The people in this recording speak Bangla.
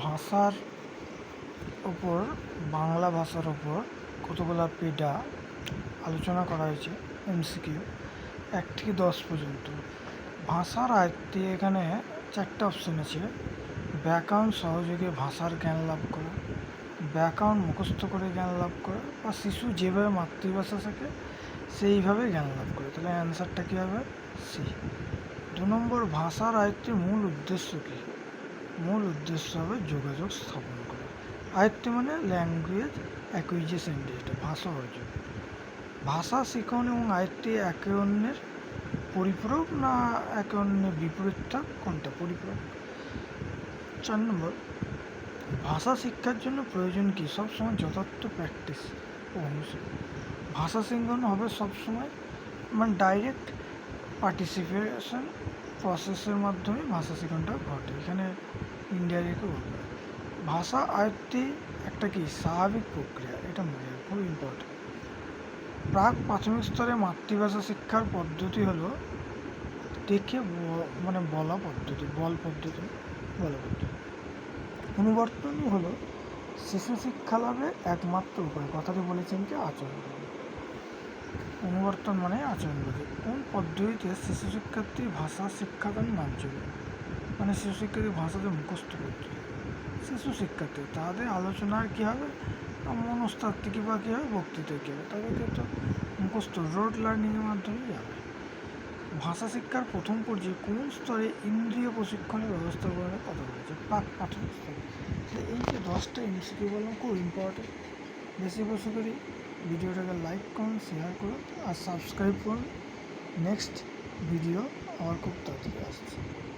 ভাষার ওপর বাংলা ভাষার ওপর কতগুলো পেডা আলোচনা করা হয়েছে। এমসিকিউ 1 থেকে 10 পর্যন্ত। ভাষার আয়ত্তে এখানে 4টা অপশন আছে। ব্যাকরণ সহযোগে ভাষার জ্ঞান লাভ করা, ব্যাকরণ মুখস্থ করে জ্ঞান লাভ করা, বা শিশু যেভাবে মাতৃভাষা শেখে সেইভাবে জ্ঞান লাভ করে। তাহলে অ্যান্সারটা কী হবে? সি। 2 নম্বর, ভাষার আয়ত্তের মূল উদ্দেশ্য কী? মূল উদ্দেশ্য হবে যোগাযোগ স্থাপন করা। আয়ত্তে মানে ল্যাঙ্গুয়েজ অ্যাকুইজিশন, যেটা ভাষা অর্জন। ভাষা শিখন এবং আয়ত্তে একে অন্যের পরিপূরক না একে অন্যের বিপরীতটা কোনটা? পরিপূরক। 4 নম্বর, ভাষা শিক্ষার জন্য প্রয়োজন কি? সবসময় যথার্থ প্র্যাকটিস ও অনুশীলন। ভাষা শেখানো হবে সবসময় মানে ডাইরেক্ট পার্টিসিপেশন প্রসেসের মাধ্যমে ভাষা শেখানোটা ঘটে। এখানে ইনডাইরেক্টও বলবে। ভাষা আয়ত্তে একটা কি স্বাভাবিক প্রক্রিয়া, এটা মনে হয় খুব ইম্পর্টেন্ট। প্রাক প্রাথমিক স্তরে মাতৃভাষা শিক্ষার পদ্ধতি হলো দেখে মানে বলা পদ্ধতি, বলা পদ্ধতি। অনুবর্তনই হলো শিশু শিক্ষা লাভের একমাত্র উপায়। কথাটি বলেছেন কি? আচরণ। অনুবর্তন মানে আচরণবিধি। কোন পদ্ধতিতে শিশু শিক্ষার্থী ভাষা শিক্ষাদান মানযোগ্য? মানে শিশু শিক্ষার্থী ভাষাতে মুখস্থ করতে। শিশু শিক্ষার্থী তাদের আলোচনার কী হবে? মনস্তাত্ত্বিক বা কী হবে? বক্তৃতা কী হবে? তাদেরকে তো মুখস্থ রোড লার্নিংয়ের মাধ্যমেই যাবে। ভাষা শিক্ষার প্রথম পর্যায়ে কোন স্তরে ইন্দ্রিয় প্রশিক্ষণের ব্যবস্থাপনার কথা বলেছে? প্রাক প্রাথমিক স্তরে। এই যে 10টা এমসিকিউ বললাম, খুব ইম্পর্টেন্ট। বেশি বেশি করে ভিডিওটাকে লাইক করুন, শেয়ার করুন আর সাবস্ক্রাইব করুন। নেক্সট ভিডিও আমার খুব তাড়াতাড়ি আসছে।